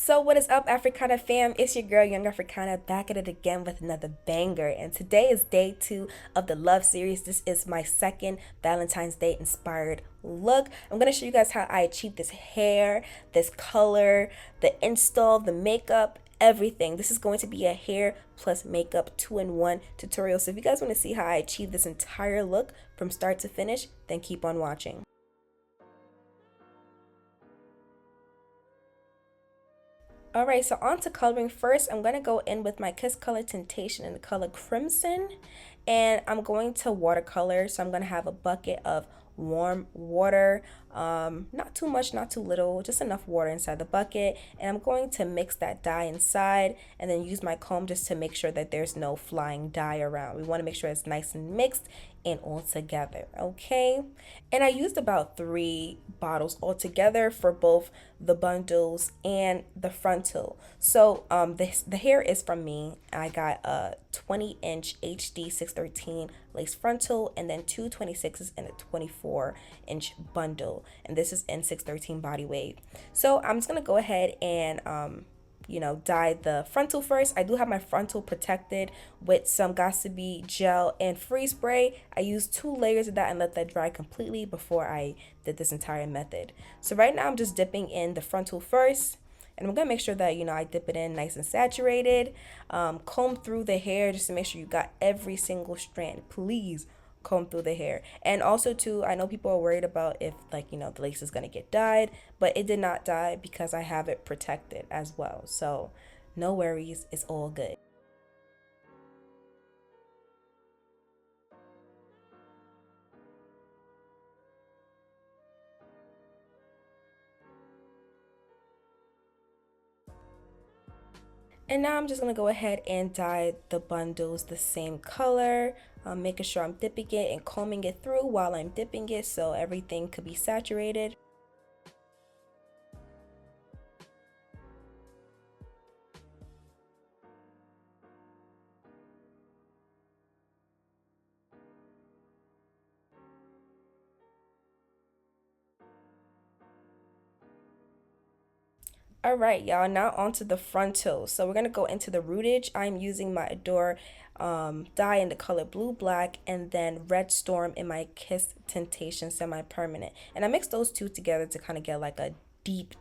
So what is up, Africana fam? It's your girl Young Africana back at it again with another banger, and today is day 2 of the love series. This is my second Valentine's Day inspired look. I'm going to show you guys how I achieved this hair, this color, the install, the makeup, everything. This is going to be a hair plus makeup 2-in-1 tutorial. So if you guys want to see how I achieved this entire look from start to finish, then keep on watching. Alright, so on to coloring. First, I'm going to go in with my Kiss Color Tintation in the color Crimson. And I'm going to watercolor. So I'm going to have a bucket of warm water. Not too much, not too little, just enough water inside the bucket. And I'm going to mix that dye inside and then use my comb just to make sure that there's no flying dye around. We want to make sure it's nice and mixed and all together, okay? And I used about 3 bottles altogether for both the bundles and the frontal. So the hair is from me. I got a 20-inch HD 613 lace frontal and then 2 26s and a 24-inch bundle, and this is in 613 body weight. So I'm just gonna go ahead and dye the frontal first. I do have my frontal protected with some Gossipy gel and freeze spray. I used 2 layers of that and let that dry completely before I did this entire method. So right now I'm just dipping in the frontal first, and I'm gonna make sure that I dip it in nice and saturated. Comb through the hair just to make sure you got every single strand. Please comb through the hair. And also too, I know people are worried about if the lace is gonna get dyed, but it did not dye because I have it protected as well. So no worries, it's all good. And now I'm just going to go ahead and dye the bundles the same color, making sure I'm dipping it and combing it through while I'm dipping it so everything could be saturated. Alright, y'all, now onto the frontal. So we're going to go into the Rootage. I'm using my Adore dye in the color Blue Black and then Red Storm in my Kiss Tintation semi-permanent. And I mixed those two together to kind of get like a deep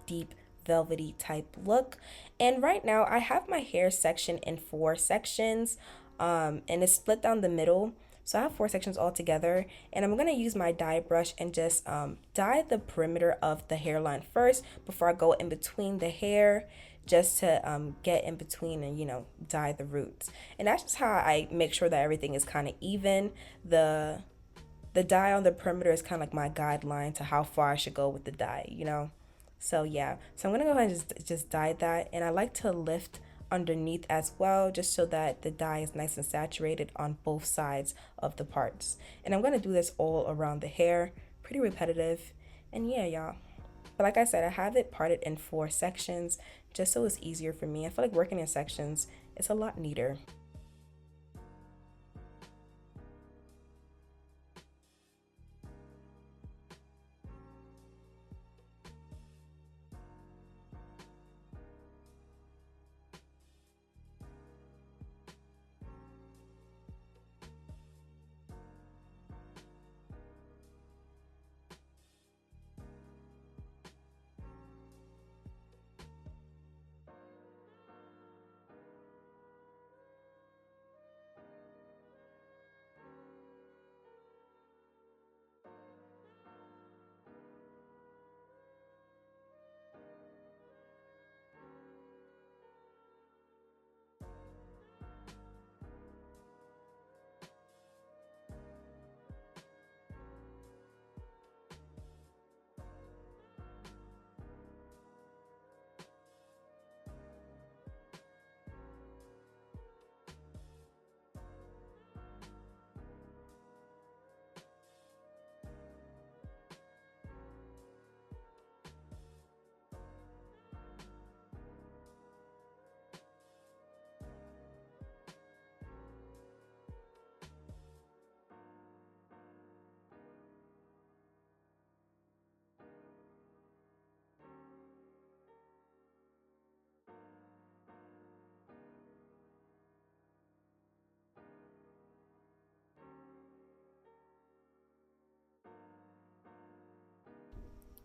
velvety type look. And right now I have my hair section in 4 sections, and it's split down the middle. So I have 4 sections all together, and I'm going to use my dye brush and just dye the perimeter of the hairline first before I go in between the hair, just to get in between and dye the roots. And that's just how I make sure that everything is kind of even. The dye on the perimeter is kind of like my guideline to how far I should go with the dye. So yeah, so I'm gonna go ahead and just dye that, and I like to lift underneath as well, just so that the dye is nice and saturated on both sides of the parts. And I'm gonna do this all around the hair, pretty repetitive. And yeah, y'all, but like I said, I have it parted in 4 sections just so it's easier for me. I feel like working in sections, it's a lot neater.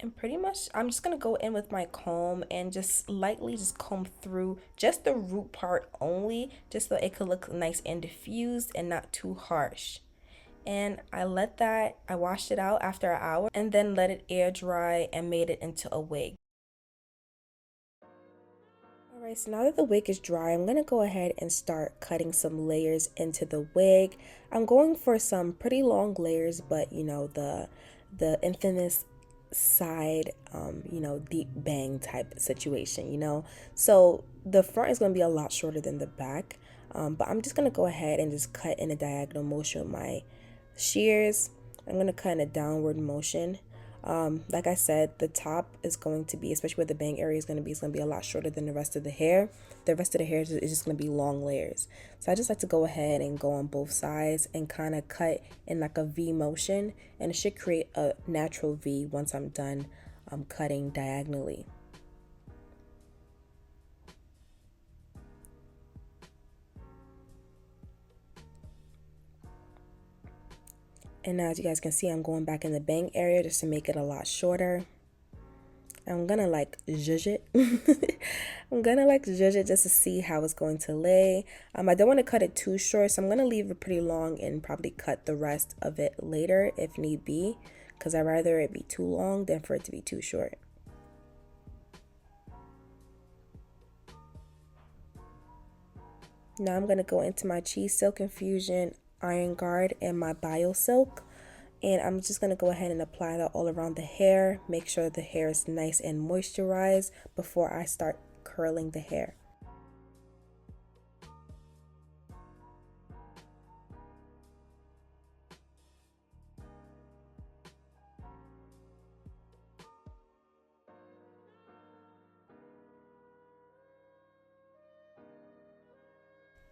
And pretty much I'm just gonna go in with my comb and just lightly just comb through just the root part only, just so it could look nice and diffused and not too harsh. And I washed it out after an hour and then let it air dry and made it into a wig. Alright, so now that the wig is dry, I'm going to go ahead and start cutting some layers into the wig. I'm going for some pretty long layers, but you know, the infamous side, deep bang type situation, you know. So the front is going to be a lot shorter than the back, but I'm just going to go ahead and just cut in a diagonal motion with my shears. I'm going to cut in a downward motion. Like I said, the top is going to be, especially where the bang area is going to be, it's going to be a lot shorter than the rest of the hair. The rest of the hair is just going to be long layers. So I just like to go ahead and go on both sides and kind of cut in like a V motion, and it should create a natural V once I'm done cutting diagonally. And now as you guys can see, I'm going back in the bang area just to make it a lot shorter. I'm gonna like zhuzh it. I'm gonna like zhuzh it just to see how it's going to lay. I don't want to cut it too short, so I'm gonna leave it pretty long and probably cut the rest of it later if need be, because I'd rather it be too long than for it to be too short. Now I'm gonna go into my Cheese Silk Infusion Iron Guard and my Bio Silk. And I'm just going to go ahead and apply that all around the hair. Make sure the hair is nice and moisturized before I start curling the hair.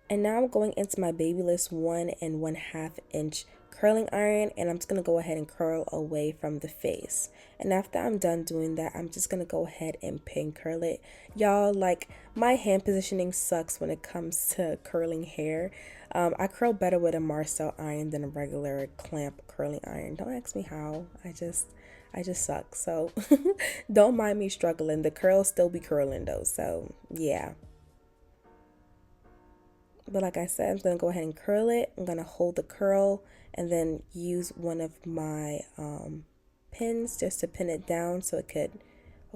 And now I'm going into my Babyliss 1 1/2 inch curling iron, and I'm just going to go ahead and curl away from the face. And after I'm done doing that, I'm just going to go ahead and pin curl it. Y'all, like, my hand positioning sucks when it comes to curling hair. I curl better with a Marcel iron than a regular clamp curling iron. Don't ask me how. I just suck. So don't mind me struggling. The curls still be curling though. So yeah. But like I said, I'm going to go ahead and curl it. I'm going to hold the curl and then use one of my pins just to pin it down so it could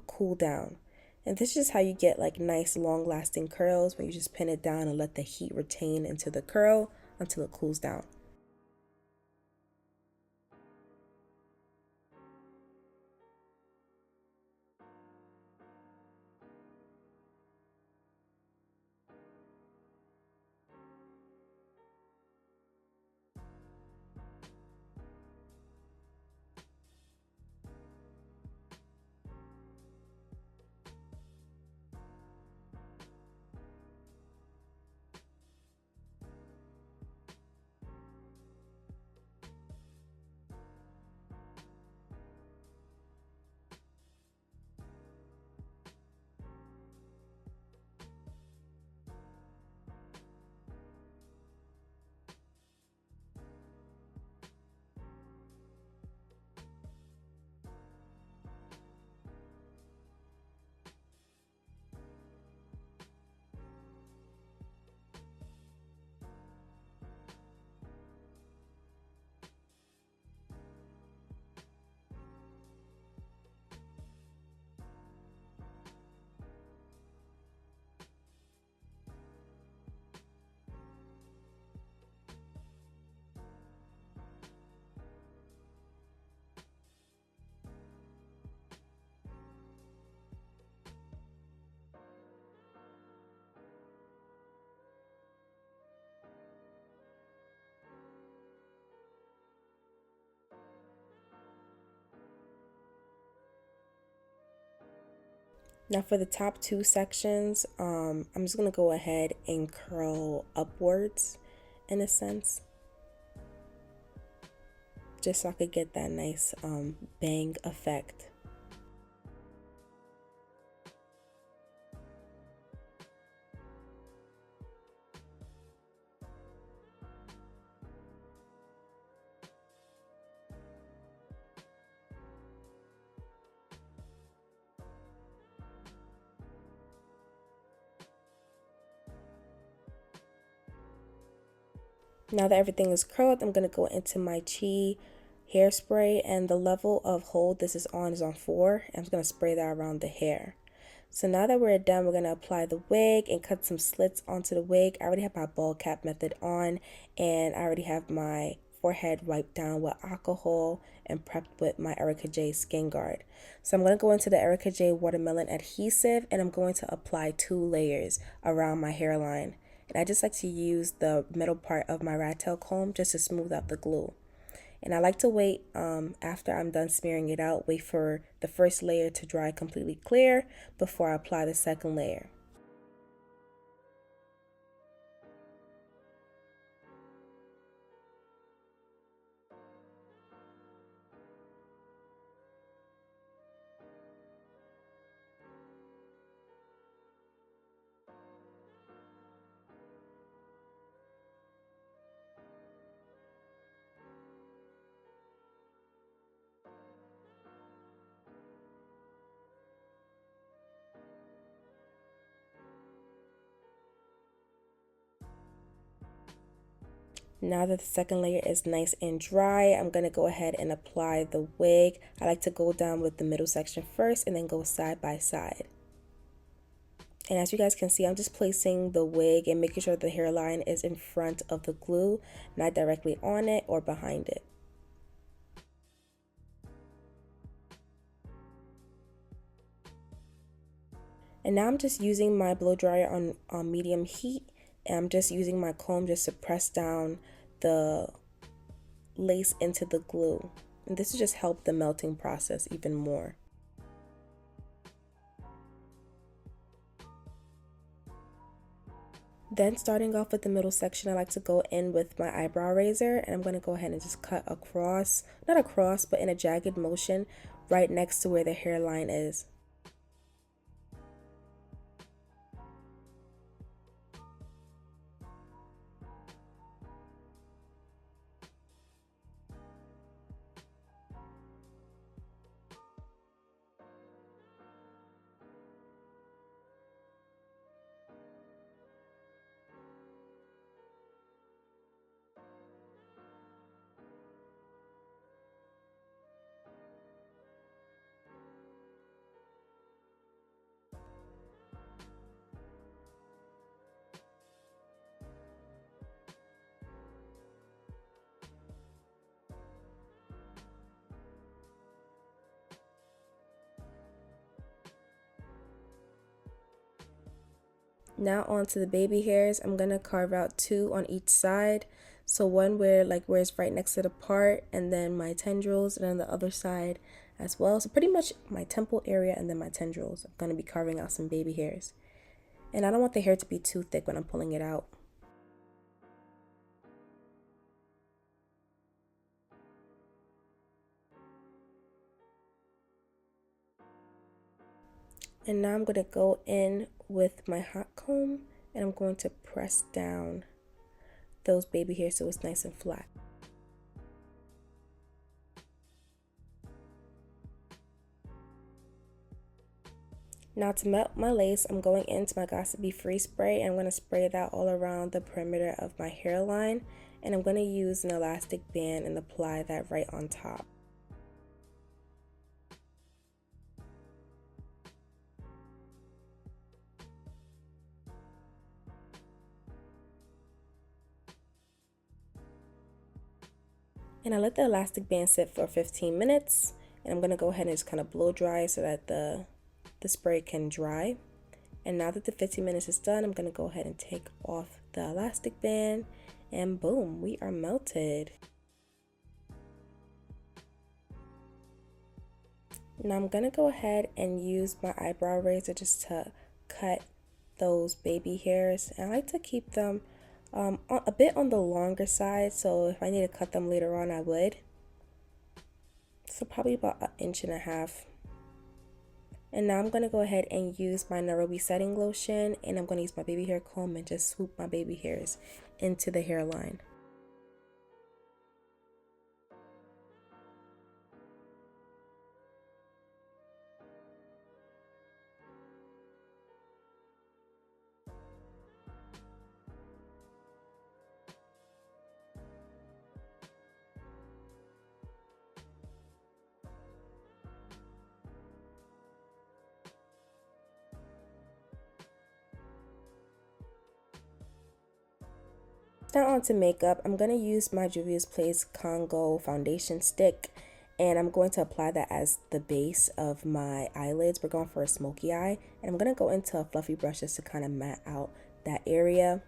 cool down. And this is how you get like nice long lasting curls, when you just pin it down and let the heat retain into the curl until it cools down. Now for the top two sections, I'm just going to go ahead and curl upwards in a sense, just so I could get that nice bang effect. Now that everything is curled, I'm going to go into my Chi hairspray, and the level of hold this is on 4. I'm just going to spray that around the hair. So now that we're done, we're going to apply the wig and cut some slits onto the wig. I already have my ball cap method on, and I already have my forehead wiped down with alcohol and prepped with my Ericka J Skin Guard. So I'm going to go into the Ericka J Watermelon Adhesive, and I'm going to apply 2 layers around my hairline. And I just like to use the middle part of my rat tail comb just to smooth out the glue. And I like to wait after I'm done smearing it out, wait for the first layer to dry completely clear before I apply the second layer. Now that the second layer is nice and dry, I'm going to go ahead and apply the wig. I like to go down with the middle section first and then go side by side. And as you guys can see, I'm just placing the wig and making sure the hairline is in front of the glue, not directly on it or behind it. And now I'm just using my blow dryer on medium heat, and I'm just using my comb just to press down the lace into the glue. And this will just help the melting process even more. Then starting off with the middle section, I like to go in with my eyebrow razor, and I'm going to go ahead and just cut across, not across, but in a jagged motion right next to where the hairline is. Now onto the baby hairs. I'm gonna carve out 2 on each side. So one where it's right next to the part, and then my tendrils, and then the other side as well. So pretty much my temple area and then my tendrils. I'm gonna be carving out some baby hairs. And I don't want the hair to be too thick when I'm pulling it out. And now I'm gonna go in with my hot comb, and I'm going to press down those baby hairs so it's nice and flat. Now to melt my lace, I'm going into my Gossipy Free Spray, and I'm going to spray that all around the perimeter of my hairline. And I'm going to use an elastic band and apply that right on top. And I let the elastic band sit for 15 minutes. And I'm going to go ahead and just kind of blow dry so that the spray can dry. And now that the 15 minutes is done, I'm going to go ahead and take off the elastic band, and boom, we are melted. Now I'm going to go ahead and use my eyebrow razor just to cut those baby hairs, and I like to keep them a bit on the longer side, so if I need to cut them later on I would. So probably about 1.5 inches. And now I'm going to go ahead and use my Nairobi setting lotion, and I'm going to use my baby hair comb and just swoop my baby hairs into the hairline. Now on to makeup. I'm going to use my Juvia's Place Congo foundation stick, and I'm going to apply that as the base of my eyelids. We're going for a smoky eye, and I'm going to go into a fluffy brush just to kind of matte out that area.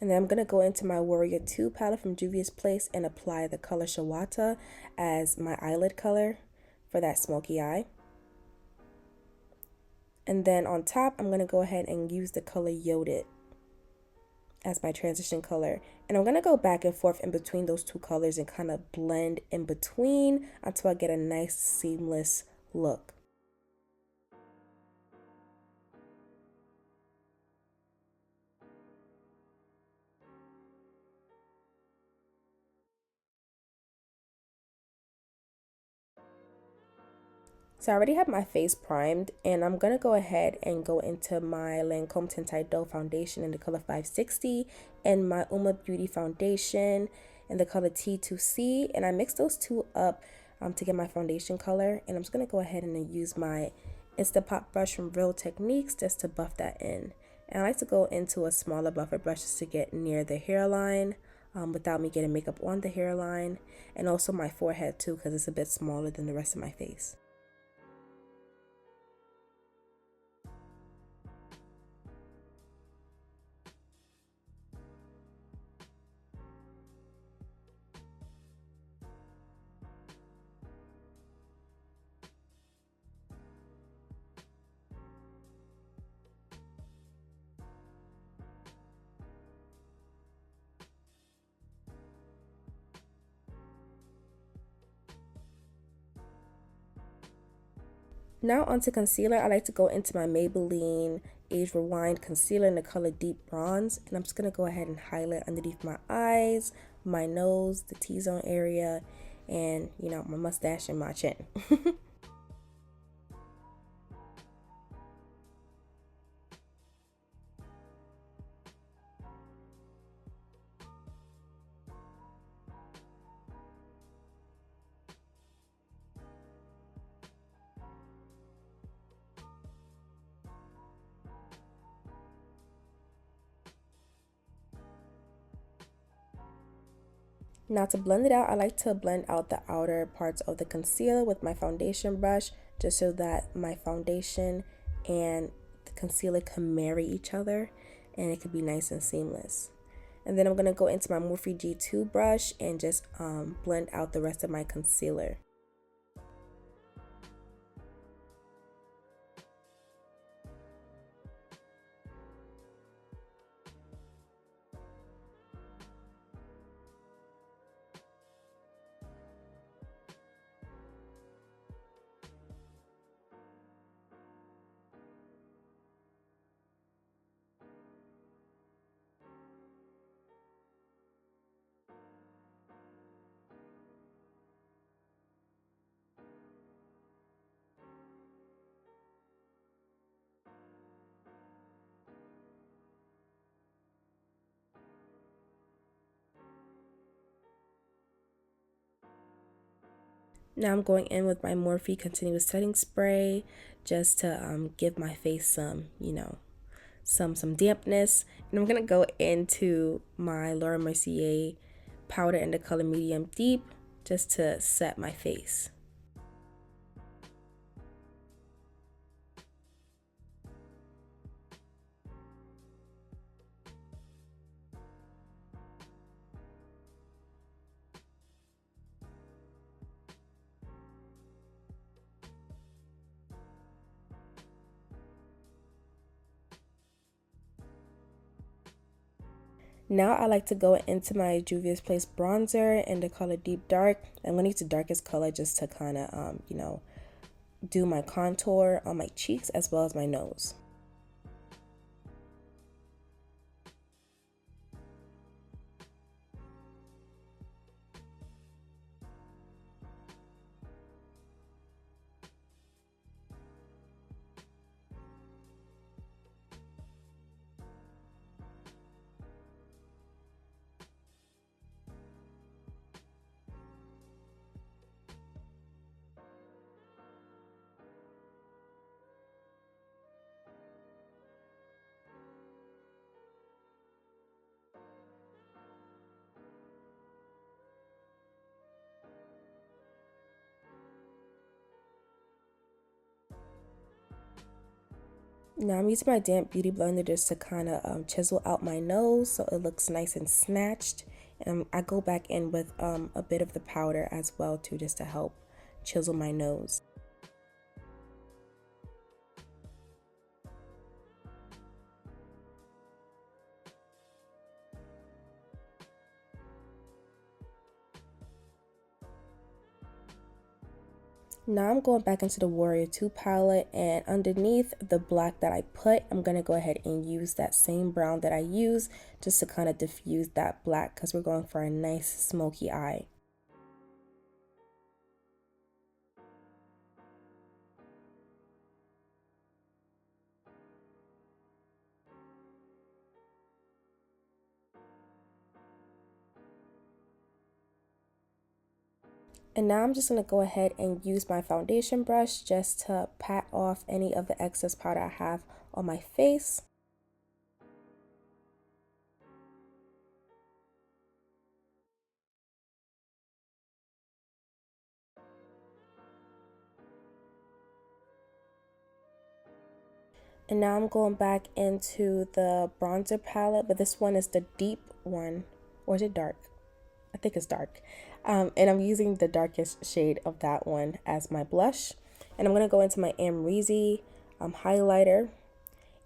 And then I'm going to go into my Warrior 2 palette from Juvia's Place and apply the color Shawata as my eyelid color for that smoky eye. And then on top, I'm going to go ahead and use the color Yoded as my transition color. And I'm going to go back and forth in between those two colors and kind of blend in between until I get a nice seamless look. So I already have my face primed, and I'm going to go ahead and go into my Lancome Tint Idole foundation in the color 560 and my Uoma Beauty foundation in the color T2C, and I mix those two up to get my foundation color. And I'm just going to go ahead and use my Instapot brush from Real Techniques just to buff that in. And I like to go into a smaller buffer brush just to get near the hairline without me getting makeup on the hairline, and also my forehead too because it's a bit smaller than the rest of my face. Now onto concealer. I like to go into my Maybelline Age Rewind concealer in the color Deep Bronze, and I'm just going to go ahead and highlight underneath my eyes, my nose, the T-zone area, and my mustache and my chin. Now to blend it out, I like to blend out the outer parts of the concealer with my foundation brush, just so that my foundation and the concealer can marry each other and it could be nice and seamless. And then I'm going to go into my Morphe G2 brush and just blend out the rest of my concealer. Now I'm going in with my Morphe Continuous Setting Spray just to give my face some, some dampness. And I'm going to go into my Laura Mercier powder in the color Medium Deep just to set my face. Now I like to go into my Juvia's Place bronzer in the color Deep Dark. I'm going to use the darkest color just to kind of, do my contour on my cheeks as well as my nose. Now I'm using my damp beauty blender just to kind of chisel out my nose so it looks nice and snatched. And I go back in with a bit of the powder as well too, just to help chisel my nose. Now I'm going back into the Warrior 2 palette, and underneath the black that I put, I'm going to go ahead and use that same brown that I used just to kind of diffuse that black because we're going for a nice smoky eye. And now I'm just going to go ahead and use my foundation brush just to pat off any of the excess powder I have on my face. And now I'm going back into the bronzer palette, but this one is the deep one. Or is it dark? I think it's dark. And I'm using the darkest shade of that one as my blush. And I'm going to go into my Amrezy highlighter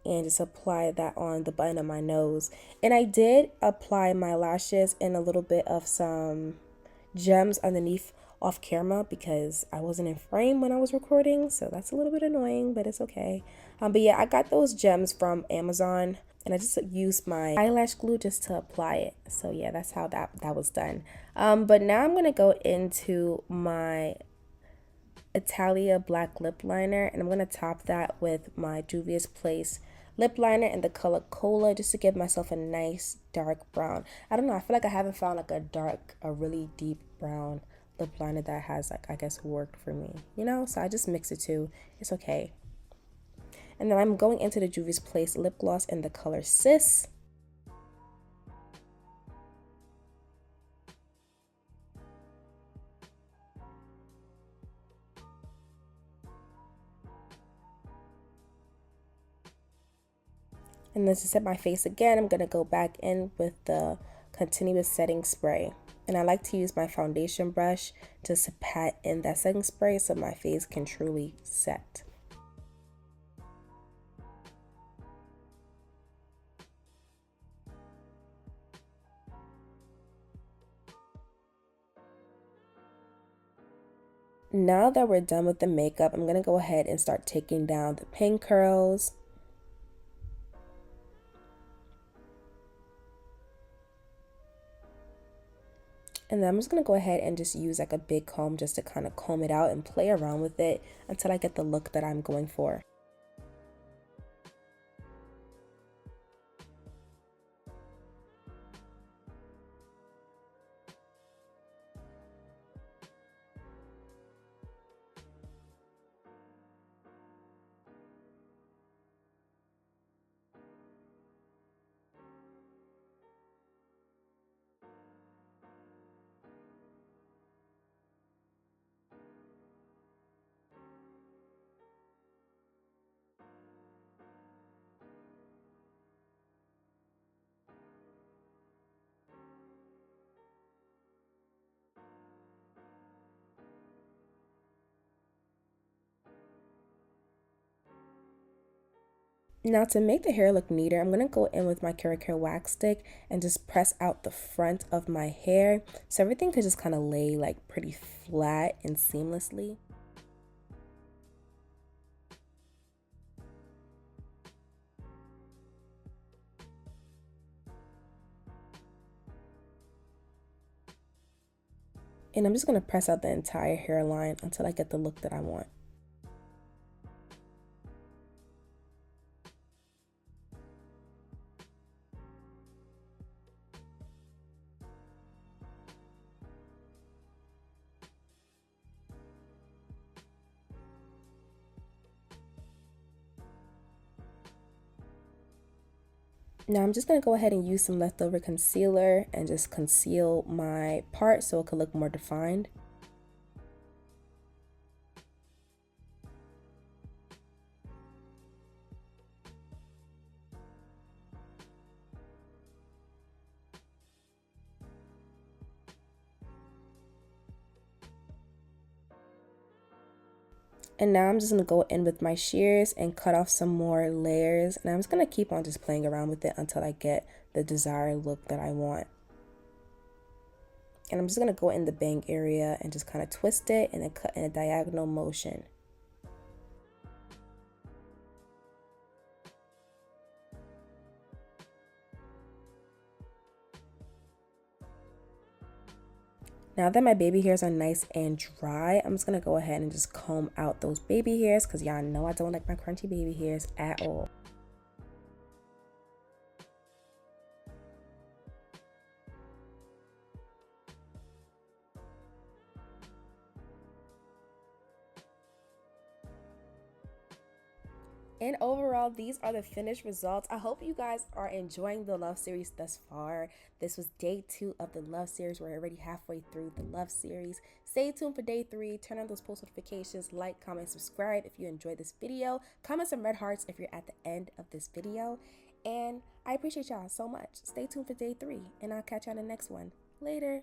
and just apply that on the button of my nose. And I did apply my lashes and a little bit of some gems underneath off camera because I wasn't in frame when I was recording, so that's a little bit annoying, but it's okay. But yeah, I got those gems from Amazon and I just used my eyelash glue just to apply it. So yeah, that's how that was done. But now I'm gonna go into my Italia black lip liner, and I'm going to top that with my Juvia's Place lip liner in the color Kola just to give myself a nice dark brown. I don't know, I feel like I haven't found like a really deep brown lip liner that has like, I guess, worked for me, you know? So I just mix it too. It's okay. And then I'm going into the Juvia's Place lip gloss in the color Sis. And then to set my face again, I'm going to go back in with the continuous setting spray. And I like to use my foundation brush just to pat in that setting spray so my face can truly set. Now that we're done with the makeup, I'm going to go ahead and start taking down the pin curls. And then I'm just going to go ahead and just use like a big comb just to kind of comb it out and play around with it until I get the look that I'm going for. Now to make the hair look neater, I'm going to go in with my Ericka wax stick and just press out the front of my hair so everything could just kind of lay like pretty flat and seamlessly. And I'm just going to press out the entire hairline until I get the look that I want. Now I'm just going to go ahead and use some leftover concealer and just conceal my part so it could look more defined. And now I'm just going to go in with my shears and cut off some more layers. And I'm just going to keep on just playing around with it until I get the desired look that I want. And I'm just going to go in the bang area and just kind of twist it and then cut in a diagonal motion. Now that my baby hairs are nice and dry, I'm just going to go ahead and just comb out those baby hairs because y'all know I don't like my crunchy baby hairs at all. And overall, these are the finished results. I hope you guys are enjoying the Love series thus far. This was day 2 of the Love series. We're already halfway through the Love series. Stay tuned for day 3. Turn on those post notifications. Like, comment, subscribe if you enjoyed this video. Comment some red hearts if you're at the end of this video. And I appreciate y'all so much. Stay tuned for day 3, and I'll catch y'all in the next one. Later.